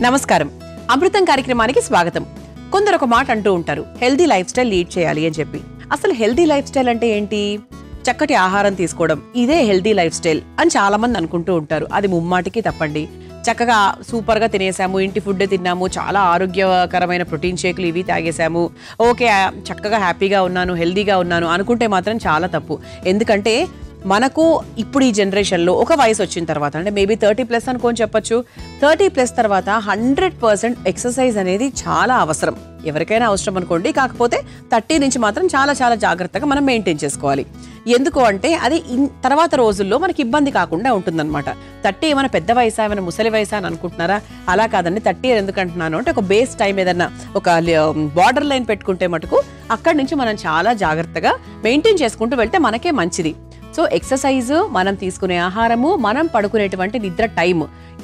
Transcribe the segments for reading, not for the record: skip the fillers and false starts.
నమస్కారం. అమృతం కార్యక్రమానికి స్వాగతం. కొందరు ఒక మాట అంటూ ఉంటారు, హెల్దీ లైఫ్ స్టైల్ లీడ్ చేయాలి అని చెప్పి. అసలు హెల్దీ లైఫ్ స్టైల్ అంటే ఏంటి? చక్కటి ఆహారం తీసుకోవడం, ఇదే హెల్దీ లైఫ్ స్టైల్ అని చాలా మంది అనుకుంటూ ఉంటారు. అది ముమ్మాటికి తప్పండి. చక్కగా సూపర్గా తినేసాము, ఇంటి ఫుడ్ తిన్నాము, చాలా ఆరోగ్యకరమైన ప్రోటీన్ షేకులు ఇవి తాగేసాము, ఓకే చక్కగా హ్యాపీగా ఉన్నాను, హెల్దీగా ఉన్నాను అనుకుంటే మాత్రం చాలా తప్పు. ఎందుకంటే మనకు ఇప్పుడు ఈ జనరేషన్లో ఒక వయసు వచ్చిన తర్వాత, అంటే మేబీ 30+ అనుకోని చెప్పొచ్చు, 30+ తర్వాత 100% ఎక్సర్సైజ్ అనేది చాలా అవసరం. ఎవరికైనా అవసరం అనుకోండి, కాకపోతే 30 నుంచి మాత్రం చాలా చాలా జాగ్రత్తగా మనం మెయింటైన్ చేసుకోవాలి. ఎందుకు అంటే అది తర్వాత రోజుల్లో మనకి ఇబ్బంది కాకుండా ఉంటుందన్నమాట. 30 ఏమైనా పెద్ద వయసా, ఏమైనా ముసలి వయసా అని అనుకుంటున్నారా? అలా కాదండి. 30 ఎందుకు అంటున్నాను అంటే, ఒక బేస్ టైం ఏదన్నా ఒక బార్డర్ లైన్ పెట్టుకుంటే మటుకు అక్కడి నుంచి మనం చాలా జాగ్రత్తగా మెయింటైన్ చేసుకుంటూ వెళ్తే మనకే మంచిది. సో ఎక్సర్సైజ్, మనం తీసుకునే ఆహారము, మనం పడుకునేటువంటి నిద్ర టైం,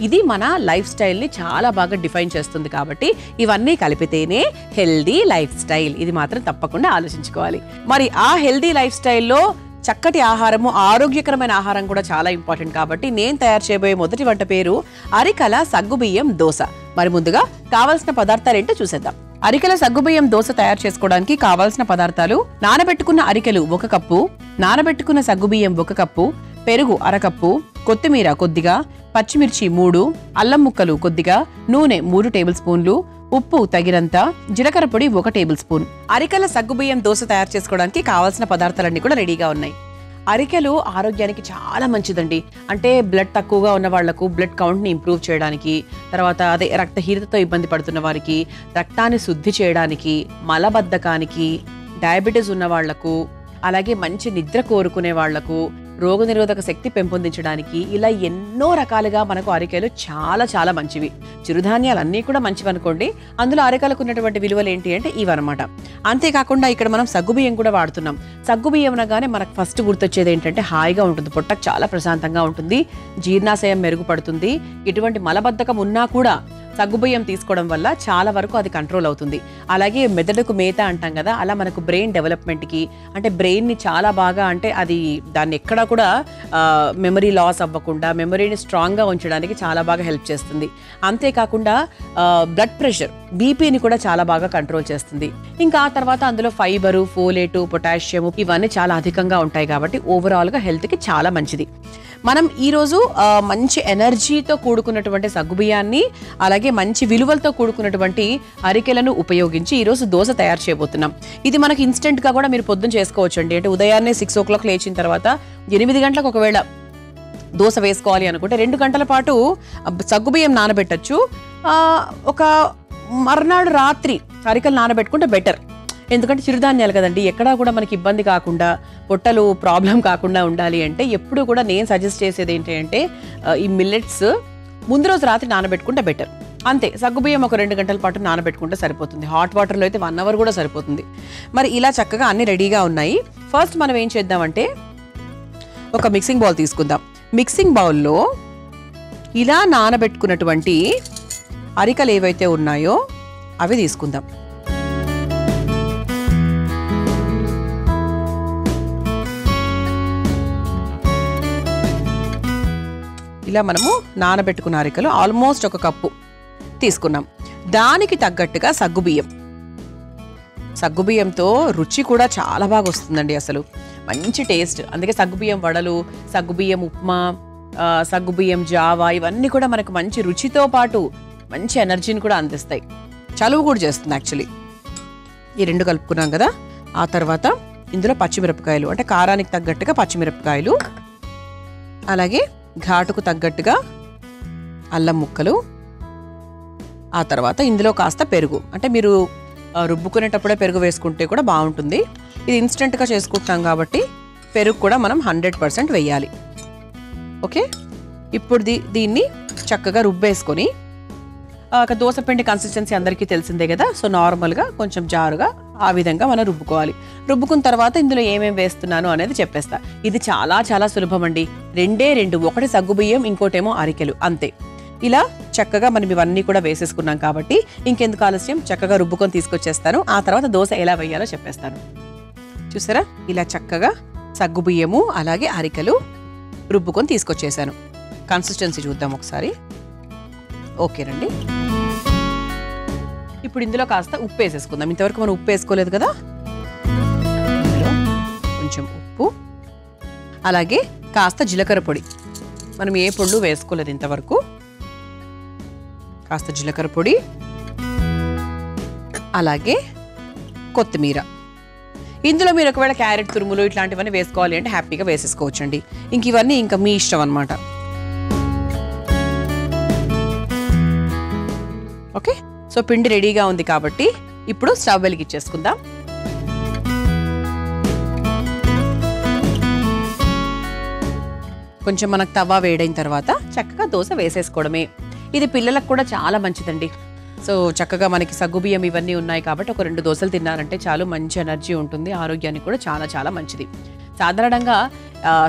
ఇది మన లైఫ్ స్టైల్ని చాలా బాగా డిఫైన్ చేస్తుంది. కాబట్టి ఇవన్నీ కలిపితేనే హెల్దీ లైఫ్ స్టైల్. ఇది మాత్రం తప్పకుండా ఆలోచించుకోవాలి. మరి ఆ హెల్దీ లైఫ్ స్టైల్లో చక్కటి ఆహారము, ఆరోగ్యకరమైన ఆహారం కూడా చాలా ఇంపార్టెంట్. కాబట్టి నేను తయారు చేయబోయే మొదటి వంట పేరు అరికల సగ్గుబియ్యం దోశ. మరి ముందుగా కావాల్సిన పదార్థాలు ఏంటో చూసేద్దాం. అరికెల సగ్గుబియ్యం దోశ తయారు చేసుకోవడానికి కావాల్సిన పదార్థాలు: నానబెట్టుకున్న అరికెలు 1 కప్పు, నానబెట్టుకున్న సగ్గుబియ్యం 1 కప్పు, పెరుగు 1/2 కప్పు, కొత్తిమీర కొద్దిగా, పచ్చిమిర్చి 3, అల్లం ముక్కలు కొద్దిగా, నూనె 3 టేబుల్ స్పూన్లు, ఉప్పు తగినంత, జీలకర్ర పొడి 1 టేబుల్ స్పూన్. అరికెల సగ్గుబియ్యం దోశ తయారు చేసుకోవడానికి కావాల్సిన పదార్థాలన్నీ కూడా రెడీగా ఉన్నాయి. అరికెలు ఆరోగ్యానికి చాలా మంచిదండి. అంటే బ్లడ్ తక్కువగా ఉన్న వాళ్లకు బ్లడ్ కౌంట్ని ఇంప్రూవ్ చేయడానికి, తర్వాత అదే రక్తహీనతతో ఇబ్బంది పడుతున్న వారికి రక్తాన్ని శుద్ధి చేయడానికి, మలబద్ధకానికి, డయాబెటీస్ ఉన్న వాళ్లకు, అలాగే మంచి నిద్ర కోరుకునే వాళ్లకు, రోగనిరోధక శక్తి పెంపొందించడానికి, ఇలా ఎన్నో రకాలుగా మనకు అరికెలు చాలా చాలా మంచివి. చిరుధాన్యాలు అన్నీ కూడా మంచివి అనుకోండి. అందులో అరికెలకు ఉన్నటువంటి విలువలు ఏంటి అంటే ఇవన్నమాట. అంతేకాకుండా ఇక్కడ మనం సగ్గుబియ్యం కూడా వాడుతున్నాం. సగ్గుబియ్యం అనగానే మనకు ఫస్ట్ గుర్తొచ్చేది ఏంటంటే హాయిగా ఉంటుంది, పొట్టకు చాలా ప్రశాంతంగా ఉంటుంది, జీర్ణాశయం మెరుగుపడుతుంది. ఇటువంటి మలబద్ధకం ఉన్నా కూడా సగ్గుబియ్యం తీసుకోవడం వల్ల చాలా వరకు అది కంట్రోల్ అవుతుంది. అలాగే మెదడుకు మేత అంటాం కదా, అలా మనకు బ్రెయిన్ డెవలప్మెంట్కి, అంటే బ్రెయిన్ని చాలా బాగా, అంటే అది దాన్ని ఎక్కడా కూడా మెమరీ లాస్ అవ్వకుండా మెమరీని స్ట్రాంగ్గా ఉంచడానికి చాలా బాగా హెల్ప్ చేస్తుంది. అంతేకాకుండా బ్లడ్ ప్రెషర్, బీపీని కూడా చాలా బాగా కంట్రోల్ చేస్తుంది. ఇంకా ఆ తర్వాత అందులో ఫైబరు, ఫోలేటు, పొటాషియం ఇవన్నీ చాలా అధికంగా ఉంటాయి. కాబట్టి ఓవరాల్గా హెల్త్కి చాలా మంచిది. మనం ఈరోజు మంచి ఎనర్జీతో కూడుకున్నటువంటి సగ్గుబియ్యాన్ని, అలాగే మంచి విలువలతో కూడుకున్నటువంటి అరికెలను ఉపయోగించి ఈరోజు దోశ తయారు చేయబోతున్నాం. ఇది మనకి ఇన్స్టెంట్గా కూడా మీరు పొద్దున చేసుకోవచ్చండి. అంటే ఉదయాన్నే 6 o'clock లేచిన తర్వాత 8 గంటలకు ఒకవేళ దోశ వేసుకోవాలి అనుకుంటే 2 గంటల పాటు సగ్గుబియ్యం నానబెట్టచ్చు. ఒక మర్నాడు రాత్రి అరికెలు నానబెట్టుకుంటే బెటర్. ఎందుకంటే చిరుధాన్యాలు కదండి, ఎక్కడా కూడా మనకి ఇబ్బంది కాకుండా, పొట్టలు ప్రాబ్లం కాకుండా ఉండాలి అంటే ఎప్పుడు కూడా నేను సజెస్ట్ చేసేది ఏంటి అంటే, ఈ మిల్లెట్స్ ముందు రోజు రాత్రి నానబెట్టుకుంటే బెటర్. అంతే, సగ్గుబియ్యం ఒక 2 గంటల పాటు నానబెట్టుకుంటే సరిపోతుంది. హాట్ వాటర్లో అయితే 1 hour కూడా సరిపోతుంది. మరి ఇలా చక్కగా అన్ని రెడీగా ఉన్నాయి. ఫస్ట్ మనం ఏం చేద్దామంటే, ఒక మిక్సింగ్ బౌల్ తీసుకుందాం. మిక్సింగ్ బౌల్లో ఇలా నానబెట్టుకున్నటువంటి అరికలు ఏవైతే ఉన్నాయో అవి తీసుకుందాం. ఇలా మనము నానబెట్టుకున్న అరికలు ఆల్మోస్ట్ 1 కప్పు తీసుకున్నాం. దానికి తగ్గట్టుగా సగ్గుబియ్యం. సగ్గుబియ్యంతో రుచి కూడా చాలా బాగా వస్తుందండి, అసలు మంచి టేస్ట్. అందుకే సగ్గుబియ్యం వడలు, సగ్గుబియ్యం ఉప్మా, సగ్గుబియ్యం జావా ఇవన్నీ కూడా మనకు మంచి రుచితో పాటు మంచి ఎనర్జీని కూడా అందిస్తాయి. చలువ కూడా చేస్తుంది యాక్చువల్లీ. ఈ 2 కలుపుకున్నాం కదా. ఆ తర్వాత ఇందులో పచ్చిమిరపకాయలు, అంటే కారానికి తగ్గట్టుగా పచ్చిమిరపకాయలు, అలాగే ఘాటుకు తగ్గట్టుగా అల్లం ముక్కలు, ఆ తర్వాత ఇందులో కాస్త పెరుగు. అంటే మీరు రుబ్బుకునేటప్పుడే పెరుగు వేసుకుంటే కూడా బాగుంటుంది. ఇది ఇన్స్టెంట్గా చేసుకుంటున్నాం కాబట్టి పెరుగు కూడా మనం 100% వేయాలి. ఓకే, ఇప్పుడు దీన్ని చక్కగా రుబ్బేసుకొని, దోసపిండి కన్సిస్టెన్సీ అందరికీ తెలిసిందే కదా. సో నార్మల్గా కొంచెం జారుగా ఆ విధంగా మనం రుబ్బుకోవాలి. రుబ్బుకున్న తర్వాత ఇందులో ఏమేమి వేస్తున్నాను అనేది చెప్పేస్తా. ఇది చాలా చాలా సులభం అండి. 2 ఒకటి సగ్గుబియ్యం, ఇంకోటేమో అరికెలు, అంతే. ఇలా చక్కగా మనం ఇవన్నీ కూడా వేసేసుకున్నాం కాబట్టి ఇంకెందుకు ఆలస్యం, చక్కగా రుబ్బుకొని తీసుకొచ్చేస్తాను. ఆ తర్వాత దోశ ఎలా వేయాలో చెప్పేస్తాను. చూసారా, ఇలా చక్కగా సగ్గుబియ్యము అలాగే అరికెలు రుబ్బుకొని తీసుకొచ్చేసాను. కన్సిస్టెన్సీ చూద్దాం ఒకసారి. ఓకేనండి. ఇప్పుడు ఇందులో కాస్త ఉప్పు వేసేసుకుందాం. ఇంతవరకు మనం ఉప్పు వేసుకోలేదు కదా. ఇందులో కొంచెం ఉప్పు, అలాగే కాస్త జీలకర్ర పొడి. మనం ఏ పొళ్ళు వేసుకోలేదు ఇంతవరకు. కాస్త జీలకర్ర పొడి, అలాగే కొత్తిమీర. ఇందులో మీరు ఒకవేళ క్యారెట్ తురుములు ఇట్లాంటివన్నీ వేసుకోవాలి అంటే హ్యాపీగా వేసేసుకోవచ్చండి. ఇంక ఇవన్నీ ఇంకా మీ ఇష్టం అనమాట. ఓకే, సో పిండి రెడీగా ఉంది కాబట్టి ఇప్పుడు స్టవ్ వెలిగించేసుకుందాం. కొంచెం మనకు తవా వేడైన తర్వాత చక్కగా దోశ వేసేసుకోవడమే. ఇది పిల్లలకు కూడా చాలా మంచిదండి. సో చక్కగా మనకి సగ్గుబియ్యం ఇవన్నీ ఉన్నాయి కాబట్టి ఒక 2 దోశలు తిన్నారంటే చాలు, మంచి ఎనర్జీ ఉంటుంది, ఆరోగ్యానికి కూడా చాలా చాలా మంచిది. సాధారణంగా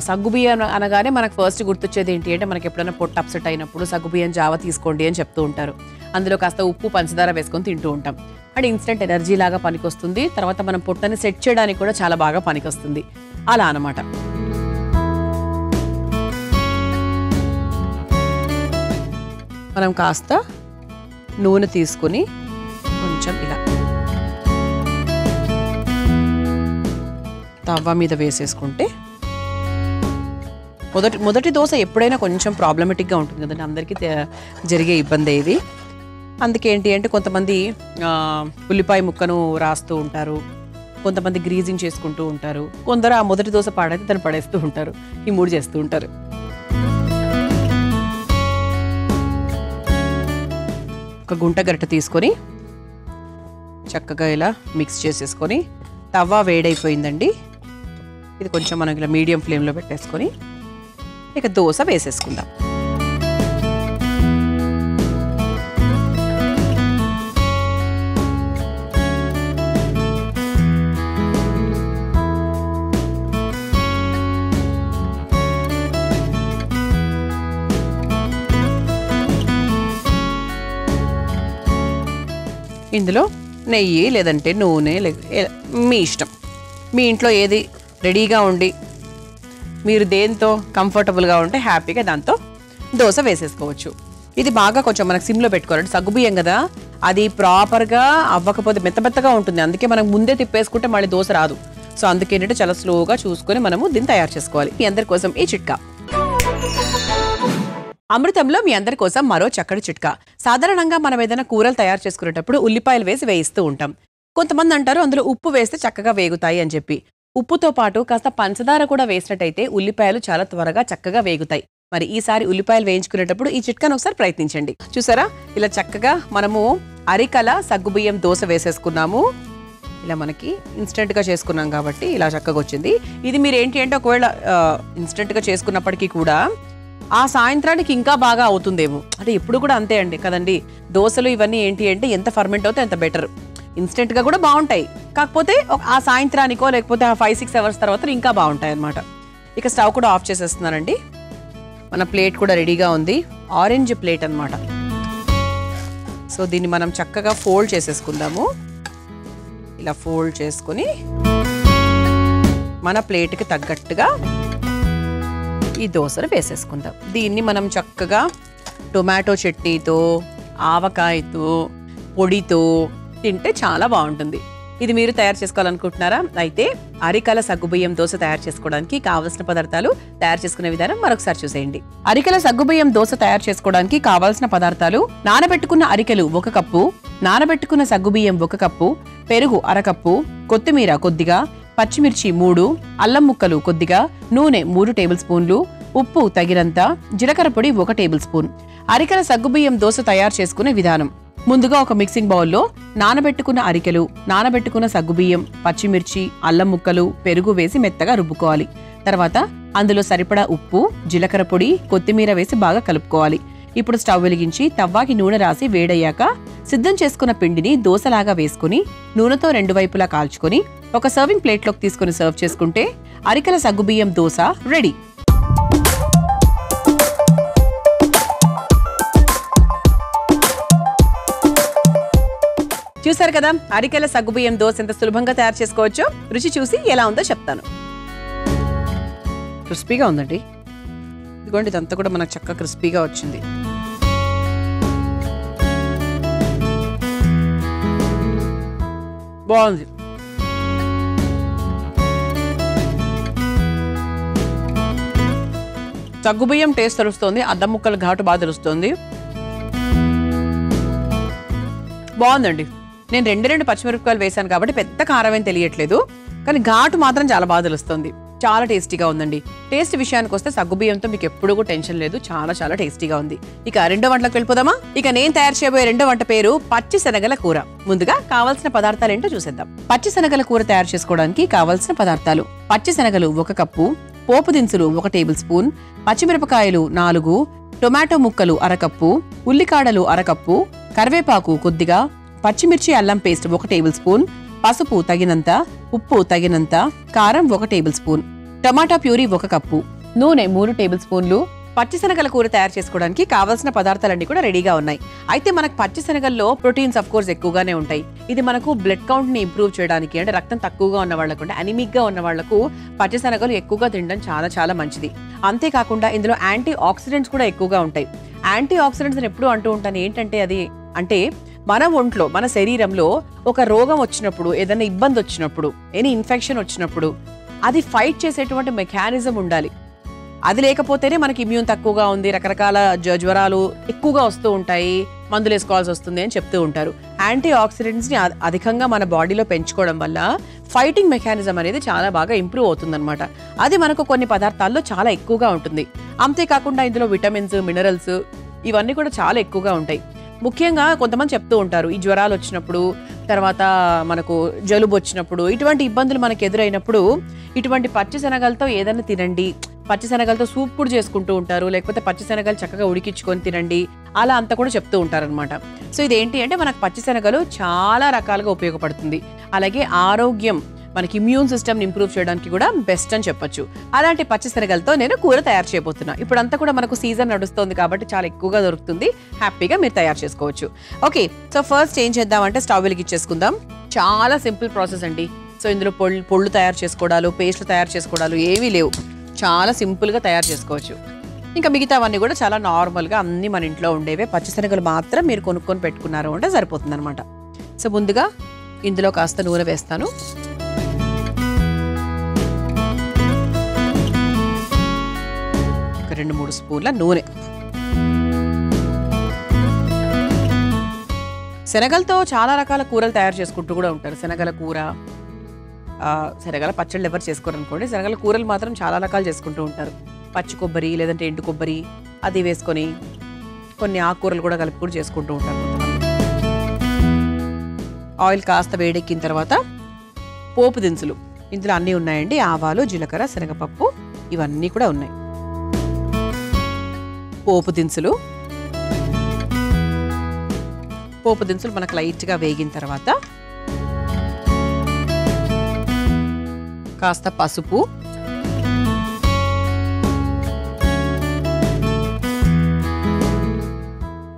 సగ్గుబియ్యం అనగానే మనకు ఫస్ట్ గుర్తొచ్చేది ఏంటి అంటే మనకి ఎప్పుడైనా పొట్ట అప్సెట్ అయినప్పుడు సగ్గుబియ్యం జావ తీసుకోండి అని చెప్తూ ఉంటారు. అందులో కాస్త ఉప్పు పంచదార వేసుకొని తింటూ ఉంటాం. అండ్ ఇన్స్టెంట్ ఎనర్జీ లాగా పనికొస్తుంది. తర్వాత మనం పొట్టని సెట్ చేయడానికి కూడా చాలా బాగా పనికొస్తుంది. అలా అన్నమాట. మనం కాస్త నూనె తీసుకుని కొంచెం ఇలా తవ్వ మీద వేసేసుకుంటే, మొదటి దోశ ఎప్పుడైనా కొంచెం ప్రాబ్లమేటిక్గా ఉంటుంది కదండి, అందరికీ జరిగే ఇబ్బంది ఇది. అందుకేంటి అంటే కొంతమంది ఉల్లిపాయ ముక్కను రాస్తూ ఉంటారు, కొంతమంది గ్రీజింగ్ చేసుకుంటూ ఉంటారు, కొందరు ఆ మొదటి దోశ పాడైతే దాన్ని పడేస్తూ ఉంటారు. ఈ 3 చేస్తూ ఉంటారు. ఒక గుంట గరిటె తీసుకొని చక్కగా ఇలా మిక్స్ చేసేసుకొని, తవ్వ వేడైపోయిందండి. ఇది కొంచెం మనం ఇలా మీడియం ఫ్లేమ్లో పెట్టేసుకొని ఇక దోశ వేసేసుకుందాం. ఇందులో నెయ్యి లేదంటే నూనె మీ ఇష్టం. మీ ఇంట్లో ఏది రెడీగా ఉండి మీరు దేంతో కంఫర్టబుల్గా ఉంటే హ్యాపీగా దాంతో దోశ వేసేసుకోవచ్చు. ఇది బాగా కొంచెం మనకు సిమ్లో పెట్టుకోవాలంటే సగ్గుబియ్యం కదా, అది ప్రాపర్గా అవ్వకపోతే మెత్తమెత్తగా ఉంటుంది. అందుకే మనం ముందే తిప్పేసుకుంటే మళ్ళీ దోశ రాదు. సో అందుకేంటంటే చాలా స్లోగా చూసుకొని మనము దీన్ని తయారు చేసుకోవాలి. మీ అందరి కోసం ఈ చిట్కా. అమృతంలో మీ అందరి కోసం మరో చక్కటి చిట్కా. సాధారణంగా మనం ఏదైనా కూరలు తయారు చేసుకునేటప్పుడు ఉల్లిపాయలు వేసి వేయిస్తూ ఉంటాం. కొంతమంది అంటారు అందులో ఉప్పు వేస్తే చక్కగా వేగుతాయి అని చెప్పి. ఉప్పుతో పాటు కాస్త పంచదార కూడా వేసినట్టయితే ఉల్లిపాయలు చాలా త్వరగా చక్కగా వేగుతాయి. మరి ఈసారి ఉల్లిపాయలు వేయించుకునేటప్పుడు ఈ చిట్కాను ఒకసారి ప్రయత్నించండి. చూసారా, ఇలా చక్కగా మనము అరికల సగ్గుబియ్యం దోశ వేసేసుకున్నాము. ఇలా మనకి ఇన్స్టెంట్గా చేసుకున్నాం కాబట్టి ఇలా చక్కగా వచ్చింది. ఇది మీరు ఏంటి అంటే ఒకవేళ ఇన్స్టెంట్గా చేసుకున్నప్పటికీ కూడా ఆ సాయంత్రానికి ఇంకా బాగా అవుతుందేమో. అంటే ఎప్పుడు కూడా అంతే అండి కదండి, దోశలు ఇవన్నీ ఏంటి అంటే ఎంత ఫర్మెంట్ అవుతే అంత బెటర్. ఇన్స్టెంట్గా కూడా బాగుంటాయి, కాకపోతే ఆ సాయంత్రానికో లేకపోతే ఆ 5-6 అవర్స్ తర్వాత ఇంకా బాగుంటాయి అన్నమాట. ఇక స్టవ్ కూడా ఆఫ్ చేసేస్తున్నానండి. మన ప్లేట్ కూడా రెడీగా ఉంది. ఆరెంజ్ ప్లేట్ అన్నమాట. సో దీన్ని మనం చక్కగా ఫోల్డ్ చేసేసుకుందాము. ఇలా ఫోల్డ్ చేసుకుని మన ప్లేట్కి తగ్గట్టుగా ఈ దోశను వేసేసుకుందాం. దీన్ని మనం చక్కగా టొమాటో చట్నీతో, ఆవకాయతో, పొడితో తింటే చాలా బాగుంటుంది. ఇది మీరు తయారు చేసుకోవాలనుకుంటున్నారా? అయితే అరికల సగ్గుబియ్యం దోశ తయారు చేసుకోవడానికి కావాల్సిన పదార్థాలు, తయారు చేసుకునే విధానం మరొకసారి చూసేయండి. అరికల సగ్గుబియ్యం దోశ తయారు చేసుకోవడానికి కావాల్సిన పదార్థాలు: నానబెట్టుకున్న అరికెలు 1 కప్పు, నానబెట్టుకున్న సగ్గుబియ్యం 1 కప్పు, పెరుగు 1/2 కప్పు, కొత్తిమీర కొద్దిగా, పచ్చిమిర్చి 3, అల్లం ముక్కలు కొద్దిగా, నూనె 3 టేబుల్ స్పూన్లు, ఉప్పు తగినంత, జీలకర్ర పొడి 1 టేబుల్ స్పూన్. అరికెల సగ్గుబియ్యం దోశ తయారు చేసుకునే విధానం: ముందుగా ఒక మిక్సింగ్ బౌల్లో నానబెట్టుకున్న అరికెలు, నానబెట్టుకున్న సగ్గుబియ్యం, పచ్చిమిర్చి, అల్లం ముక్కలు, పెరుగు వేసి మెత్తగా రుబ్బుకోవాలి. తర్వాత అందులో సరిపడా ఉప్పు, జీలకర్ర పొడి, కొత్తిమీర వేసి బాగా కలుపుకోవాలి. ఇప్పుడు స్టవ్ వెలిగించి తవ్వాకి నూనె రాసి వేడయ్యాక సిద్ధం చేసుకున్న పిండిని దోశలాగా వేసుకుని నూనెతో 2 వైపులా కాల్చుకొని ఒక సర్వింగ్ ప్లేట్లోకి తీసుకుని సర్వ్ చేసుకుంటే అరికల సగ్గుబియ్యం దోశ రెడీ. చూసారు కదా, అరికెల సగ్గుబియ్యం దోశ ఎంత సులభంగా తయారు చేసుకోవచ్చో. రుచి చూసి ఎలా ఉందో చెప్తాను. క్రిస్పీగా ఉందండి. ఇదిగోండి, ఇదంతా కూడా మనకు చక్కగా క్రిస్పీగా వచ్చింది. బాగుంది. సగ్గుబియ్యం టేస్ట్ తెలుస్తుంది, అల్లం ముక్కల ఘాటు బాగా తెలుస్తుంది. బాగుందండి. నేను రెండు పచ్చిమిరపకాయలు వేసాను కాబట్టి పెద్ద కారం ఏం తెలియట్లేదు, కానీ ఘాటు మాత్రం చాలా బాగా తెలుస్తుంది. చాలా టేస్టీగా ఉందండి. టేస్ట్ విషయానికి వస్తే సగ్గుబియ్యంతో మీకు ఎప్పుడు కూడా టెన్షన్ లేదు, చాలా చాలా టేస్టీగా ఉంది. ఇక రెండో వంటలకు వెళ్ళిపోదామా? ఇక నేను తయారు చేయబోయే రెండో వంట పేరు పచ్చి శనగల కూర. ముందుగా కావాల్సిన పదార్థాలు ఏంటో చూసేద్దాం. పచ్చి శనగల కూర తయారు చేసుకోవడానికి కావాల్సిన పదార్థాలు: పచ్చి శనగలు 1 కప్పు, పోపు దినుసులు 1 టేబుల్ స్పూన్, పచ్చిమిరపకాయలు 4, టొమాటో ముక్కలు 1/2 కప్పు, ఉల్లికాడలు 1/2 కప్పు, కరివేపాకు కొద్దిగా, పచ్చిమిర్చి అల్లం పేస్ట్ 1 టేబుల్ స్పూన్, పసుపు తగినంత, ఉప్పు తగినంత, కారం 1 టేబుల్ స్పూన్, టమాటా ప్యూరీ 1 కప్పు, నూనె 3 టేబుల్ స్పూన్లు. పచ్చిశనగల కూర తయారు చేసుకోవడానికి కావాల్సిన పదార్థాలన్నీ కూడా రెడీగా ఉన్నాయి. అయితే మనకు పచ్చిశనగల్లో ప్రోటీన్స్ ఆఫ్ కోర్స్ ఎక్కువగానే ఉంటాయి. ఇది మనకు బ్లడ్ కౌంట్ ని ఇంప్రూవ్ చేయడానికి, అంటే రక్తం తక్కువగా ఉన్న వాళ్ళకు, అంటే అనిమిక్ గా ఉన్న వాళ్లకు పచ్చిశనగలు ఎక్కువగా తినడం చాలా చాలా మంచిది. అంతేకాకుండా ఇందులో యాంటీ ఆక్సిడెంట్స్ కూడా ఎక్కువగా ఉంటాయి. యాంటీ ఆక్సిడెంట్స్ ఎప్పుడు అంటూ ఉంటాను, ఏంటంటే అది అంటే మన ఒంట్లో, మన శరీరంలో ఒక రోగం వచ్చినప్పుడు, ఏదైనా ఇబ్బంది వచ్చినప్పుడు, ఎనీ ఇన్ఫెక్షన్ వచ్చినప్పుడు అది ఫైట్ చేసేటువంటి మెకానిజం ఉండాలి. అది లేకపోతేనే మనకి ఇమ్యూన్ తక్కువగా ఉంది, రకరకాల జ్వరాలు ఎక్కువగా వస్తూ ఉంటాయి, మందులు వేసుకోవాల్సి వస్తుంది అని చెప్తూ ఉంటారు. యాంటీ ఆక్సిడెంట్స్ ని అధికంగా మన బాడీలో పెంచుకోవడం వల్ల ఫైటింగ్ మెకానిజం అనేది చాలా బాగా ఇంప్రూవ్ అవుతుందన్నమాట. అది మనకు కొన్ని పదార్థాల్లో చాలా ఎక్కువగా ఉంటుంది. అంతేకాకుండా ఇందులో విటమిన్స్, మినరల్స్ ఇవన్నీ కూడా చాలా ఎక్కువగా ఉంటాయి. ముఖ్యంగా కొంతమంది చెప్తూ ఉంటారు, ఈ జ్వరాలు వచ్చినప్పుడు, తర్వాత మనకు జలుబు వచ్చినప్పుడు, ఇటువంటి ఇబ్బందులు మనకు ఎదురైనప్పుడు ఇటువంటి పచ్చిశనగలతో ఏదైనా తినండి, పచ్చిశనగలతో సూప్ కూడా చేసుకుంటూ ఉంటారు, లేకపోతే పచ్చిశనగలు చక్కగా ఉడికించుకొని తినండి, అలా అంతా కూడా చెప్తూ ఉంటారనమాట. సో ఇదేంటి అంటే మనకు పచ్చిశనగలు చాలా రకాలుగా ఉపయోగపడుతుంది. అలాగే ఆరోగ్యం, మనకి ఇమ్యూన్ సిస్టమ్ ఇంప్రూవ్ చేయడానికి కూడా బెస్ట్ అని చెప్పొచ్చు. అలాంటి పచ్చిశనగలతో నేను కూర తయారు చేయబోతున్నా. ఇప్పుడంతా కూడా మనకు సీజన్ నడుస్తుంది కాబట్టి చాలా ఎక్కువగా దొరుకుతుంది, హ్యాపీగా మీరు తయారు చేసుకోవచ్చు. ఓకే, సో ఫస్ట్ ఏం చేద్దామంటే స్టవ్ వెలిగించేసుకుందాం. చాలా సింపుల్ ప్రాసెస్ అండి. సో ఇందులో పొళ్ళు తయారు చేసుకోవడాలు, పేస్ట్లు తయారు చేసుకోవడాలు ఏవీ లేవు, చాలా సింపుల్గా తయారు చేసుకోవచ్చు. ఇంకా మిగతావన్నీ కూడా చాలా నార్మల్గా అన్ని మన ఇంట్లో ఉండేవే. పచ్చిశనగలు మాత్రం మీరు కొనుక్కొని పెట్టుకున్నారు అంటే సరిపోతుంది అనమాట. సో ముందుగా ఇందులో కాస్త నూనె వేస్తాను. ఒక 2-3 స్పూన్ల నూనె. శనగలతో చాలా రకాల కూరలు తయారు చేసుకుంటూ కూడా ఉంటారు. శనగల కూర, శనగల పచ్చళ్ళు ఎవరు చేసుకోరు అనుకోండి, శనగల కూరలు మాత్రం చాలా రకాలు చేసుకుంటూ ఉంటారు. పచ్చి కొబ్బరి లేదంటే ఎండు కొబ్బరి అది వేసుకొని కొన్ని ఆకుకూరలు కూడా కలిపి కూడా చేసుకుంటూ ఉంటారు. ఆయిల్ కాస్త వేడెక్కిన తర్వాత పోపు దినుసులు ఇందులో అన్నీ ఉన్నాయండి. ఆవాలు, జీలకర్ర, శనగపప్పు ఇవన్నీ కూడా ఉన్నాయి. పోపు దినుసులు మనకు లైట్గా వేగిన తర్వాత కాస్త పసుపు,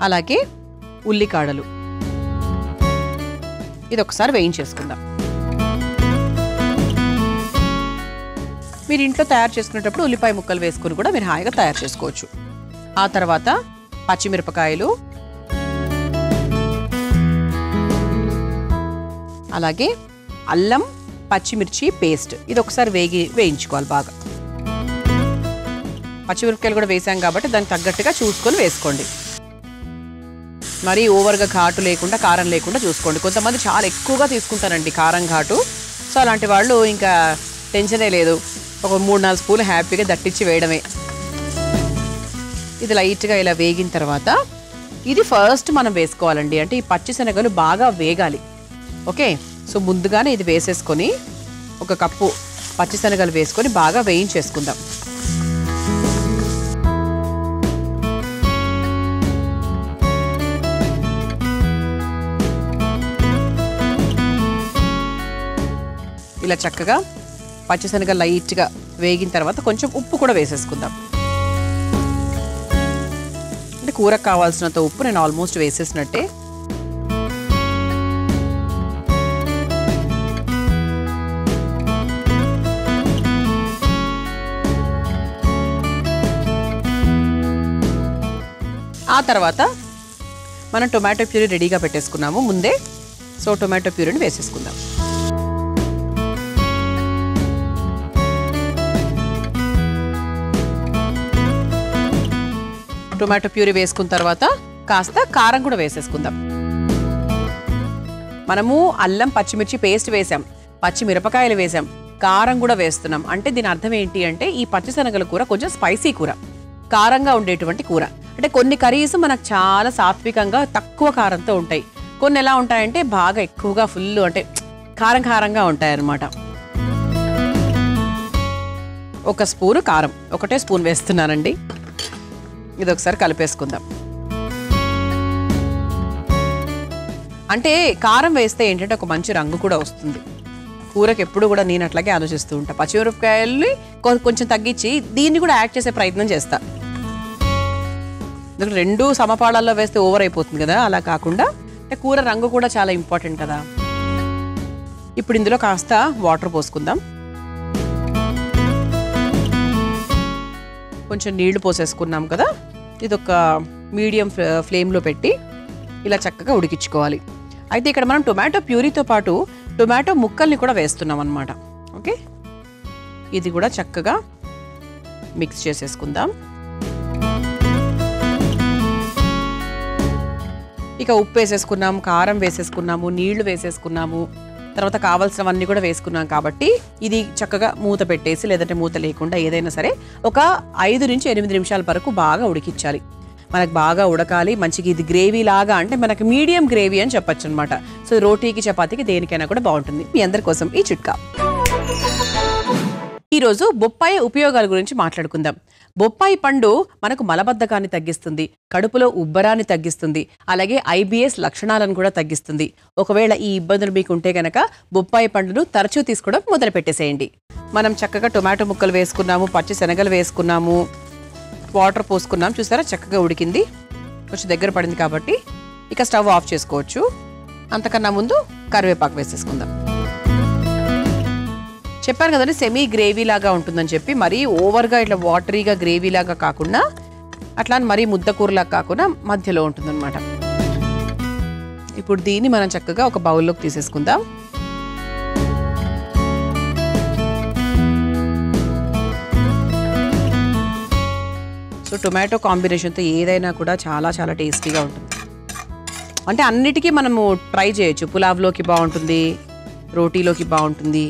అలాగే ఉల్లికాడలు, ఇది ఒకసారి వేయించేసుకుందాం. మీరు ఇంట్లో తయారు చేసుకునేటప్పుడు ఉల్లిపాయ ముక్కలు వేసుకుని కూడా మీరు హాయిగా తయారు చేసుకోవచ్చు. ఆ తర్వాత పచ్చిమిరపకాయలు, అలాగే అల్లం పచ్చిమిర్చి పేస్ట్, ఇది ఒకసారి వేయించుకోవాలి బాగా. పచ్చిమిరపకాయలు కూడా వేసాం కాబట్టి దానికి తగ్గట్టుగా చూసుకొని వేసుకోండి. మరీ ఓవర్గా ఘాటు లేకుండా, కారం లేకుండా చూసుకోండి. కొంతమంది చాలా ఎక్కువగా తీసుకుంటారండి కారం ఘాటు. సో అలాంటి వాళ్ళు ఇంకా టెన్షనే లేదు, ఒక 3-4 స్పూన్లు హ్యాపీగా దట్టించి వేయడమే. ఇది లైట్గా ఇలా వేగిన తర్వాత ఇది ఫస్ట్ మనం వేసుకోవాలండి, అంటే ఈ పచ్చిశనగలు బాగా వేగాలి. ఓకే, సో ముందుగానే ఇది వేసేసుకొని 1 కప్పు పచ్చిశనగలు వేసుకొని బాగా వేయించేసుకుందాం. ఇలా చక్కగా పచ్చిశనగలు లైట్గా వేగిన తర్వాత కొంచెం ఉప్పు కూడా వేసేసుకుందాం. అంటే కూరకు కావాల్సినంత ఉప్పు నేను ఆల్మోస్ట్ వేసేసినట్టే. ఆ తర్వాత మనం టొమాటో ప్యూరీ రెడీగా పెట్టేసుకున్నాము ముందే. సో టొమాటో ప్యూరీని వేసేసుకుందాం. టొమాటో ప్యూరీ వేసుకున్న తర్వాత కాస్త కారం కూడా వేసేసుకుందాం. మనము అల్లం పచ్చిమిర్చి పేస్ట్ వేసాం, పచ్చిమిరపకాయలు వేసాం, కారం కూడా వేస్తున్నాం. అంటే దీని అర్థం ఏంటి అంటే ఈ పచ్చిశనగల కూర కొంచెం స్పైసీ కూర, కారంగా ఉండేటువంటి కూర. అంటే కొన్ని కర్రీస్ మనకు చాలా సాత్వికంగా తక్కువ కారంతో ఉంటాయి, కొన్ని ఎలా ఉంటాయంటే బాగా ఎక్కువగా ఫుల్ అంటే కారం కారంగా ఉంటాయి అన్నమాట. ఒక స్పూను కారం, ఒకటే స్పూన్ వేస్తున్నానండి. ఇది ఒకసారి కలిపేసుకుందాం. అంటే కారం వేస్తే ఏంటంటే ఒక మంచి రంగు కూడా వస్తుంది కూరకి. ఎప్పుడు కూడా నేను అట్లాగే ఆలోచిస్తూ ఉంటా. పచ్చిమిరపకాయల్ని కొంచెం తగ్గించి దీన్ని కూడా యాడ్ చేసే ప్రయత్నం చేస్తా. రెండు సమపాళాల్లో వేస్తే ఓవర్ అయిపోతుంది కదా, అలా కాకుండా అంటే కూర రంగు కూడా చాలా ఇంపార్టెంట్ కదా. ఇప్పుడు ఇందులో కాస్త వాటర్ పోసుకుందాం. కొంచెం నీళ్లు పోసేసుకున్నాం కదా, ఇది ఒక మీడియం ఫ్లేమ్లో పెట్టి ఇలా చక్కగా ఉడికించుకోవాలి. అయితే ఇక్కడ మనం టొమాటో ప్యూరీతో పాటు టొమాటో ముక్కల్ని కూడా వేస్తున్నాం అన్నమాట. ఓకే, ఇది కూడా చక్కగా మిక్స్ చేసేసుకుందాం. ఇక ఉప్పు వేసేసుకున్నాము, కారం వేసేసుకున్నాము, నీళ్లు వేసేసుకున్నాము, తర్వాత కావాల్సినవన్నీ కూడా వేసుకున్నాం. కాబట్టి ఇది చక్కగా మూత పెట్టేసి, లేదంటే మూత లేకుండా ఏదైనా సరే ఒక 5 నుంచి 8 నిమిషాల వరకు బాగా ఉడికించాలి. మనకు బాగా ఉడకాలి మంచిగా. ఇది గ్రేవీ లాగా అంటే మనకి మీడియం గ్రేవీ అని చెప్పచ్చు అనమాట. సో రోటీకి చపాతీకి దేనికైనా కూడా బాగుంటుంది. మీ అందరి కోసం ఈ చిట్కా. ఈరోజు బొప్పాయి ఉపయోగాల గురించి మాట్లాడుకుందాం. బొప్పాయి పండు మనకు మలబద్ధకాన్ని తగ్గిస్తుంది, కడుపులో ఉబ్బరాన్ని తగ్గిస్తుంది, అలాగే IBS లక్షణాలను కూడా తగ్గిస్తుంది. ఒకవేళ ఈ ఇబ్బందులు మీకు ఉంటే గనక బొప్పాయి పండును తరచూ తీసుకోవడం మొదలు పెట్టేసేయండి. మనం చక్కగా టొమాటో ముక్కలు వేసుకున్నాము, పచ్చి శనగలు వేసుకున్నాము, వాటర్ పోసుకున్నాం. చూసారా చక్కగా ఉడికింది, కొంచెం దగ్గర పడింది. కాబట్టి ఇక స్టవ్ ఆఫ్ చేసుకోవచ్చు. అంతకన్నా ముందు కరివేపాకు వేసేసుకుందాం. చెప్పాను కదండి సెమీ గ్రేవీ లాగా ఉంటుందని చెప్పి. మరీ ఓవర్గా ఇట్లా వాటరీగా గ్రేవీ లాగా కాకుండా, అట్లా మరీ ముద్దకూరలాగా కాకుండా మధ్యలో ఉంటుందన్నమాట. ఇప్పుడు దీన్ని మనం చక్కగా ఒక బౌల్లోకి తీసేసుకుందాం. సో టొమాటో కాంబినేషన్తో ఏదైనా కూడా చాలా చాలా టేస్టీగా ఉంటుంది. అంటే అన్నిటికీ మనము ట్రై చేయొచ్చు. పులావ్లోకి బాగుంటుంది, రోటీలోకి బాగుంటుంది.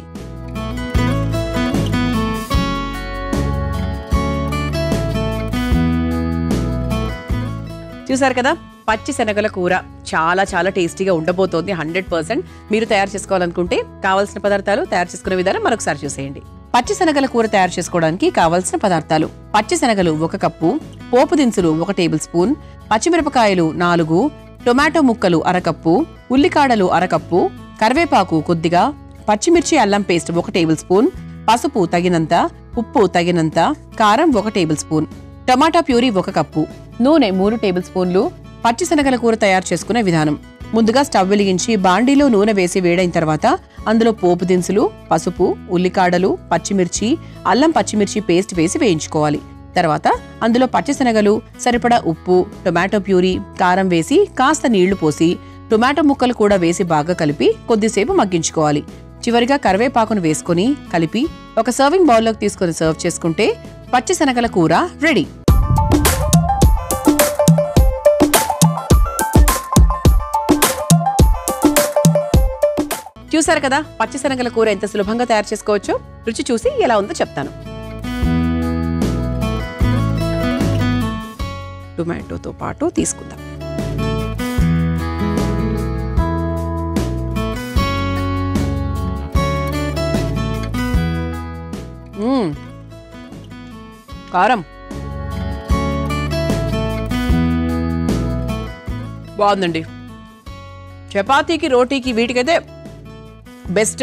చూసారు కదా, పచ్చి శనగల కూర చాలా చాలా టేస్టీగా ఉండబోతోంది. 100%. మీరు తయారు చేసుకోవాలనుకుంటే కావాల్సిన పదార్థాలు, తయారు చేసుకునే విధానం మరొకసారి చూసేయండి. పచ్చి శనగల కూర తయారు చేసుకోవడానికి కావాల్సిన పదార్థాలు: పచ్చి శనగలు 1 కప్పు, పోపు దినుసులు 1 టేబుల్ స్పూన్, పచ్చిమిరపకాయలు 4, టొమాటో ముక్కలు 1/2 కప్పు, ఉల్లికాడలు 1/2 కప్పు, కరివేపాకు కొద్దిగా, పచ్చిమిర్చి అల్లం పేస్ట్ 1 టేబుల్ స్పూన్, పసుపు తగినంత, ఉప్పు తగినంత, కారం 1 టేబుల్ స్పూన్, టమాటా ప్యూరీ 1 కప్పు, నూనె 3 టేబుల్ స్పూన్లు. పచ్చి శనగల కూర తయారు చేసుకునే విధానం: ముందుగా స్టవ్ వెలిగించి బాండీలో నూనె వేసి వేడైన తర్వాత అందులో పోపు దినుసులు, పసుపు, ఉల్లికాడలు, పచ్చిమిర్చి, అల్లం పచ్చిమిర్చి పేస్ట్ వేసి వేయించుకోవాలి. తర్వాత అందులో పచ్చిశనగలు, సరిపడా ఉప్పు, టొమాటో ప్యూరీ, కారం వేసి కాస్త నీళ్లు పోసి టొమాటో ముక్కలు కూడా వేసి బాగా కలిపి కొద్దిసేపు మగ్గించుకోవాలి. చివరిగా కరివేపాకును వేసుకుని కలిపి ఒక సర్వింగ్ బౌల్లోకి తీసుకుని సర్వ్ చేసుకుంటే పచ్చి శనగల కూర రెడీ. చూసారు కదా, పచ్చి శనగల కూర ఎంత సులభంగా తయారు చేసుకోవచ్చో. రుచి చూసి ఎలా ఉందో చెప్తాను. టొమాటోతో పాటు తీసుకుందాం. కారం బాగుందండి. చపాతీకి, రోటీకి, వీటికైతే బెస్ట్.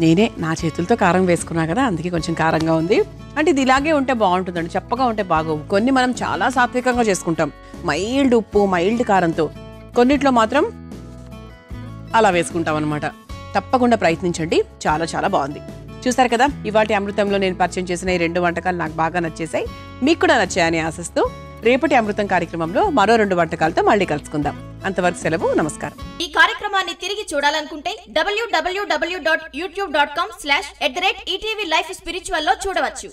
నేనే నా చేతులతో కారం వేసుకున్నా కదా, అందుకే కొంచెం కారంగా ఉంది. అంటే ఇది ఇలాగే ఉంటే బాగుంటుందండి, చప్పగా ఉంటే బాగోవు. కొన్ని మనం చాలా సాత్వికంగా చేసుకుంటాం, మైల్డ్ ఉప్పు, మైల్డ్ కారంతో. కొన్నిట్లో మాత్రం అలా వేసుకుంటాం అనమాట. తప్పకుండా ప్రయత్నించండి, చాలా చాలా బాగుంది. చూసారు కదా, ఇవాటి అమృతంలో నేను పరిచయం చేసిన ఈ 2 వంటకాలు నాకు బాగా నచ్చేసాయి. మీకు కూడా నచ్చాయని ఆశిస్తూ రేపటి అమృతం కార్యక్రమంలో మరో 2 వంటకాలతో మళ్ళీ కలుసుకుందాం. అంతవరకు సెలవు, నమస్కారం. ఈ కార్యక్రమాన్ని తిరిగి చూడాలనుకుంటే www.youtube.com/ETV Life Spiritual లో చూడవచ్చు.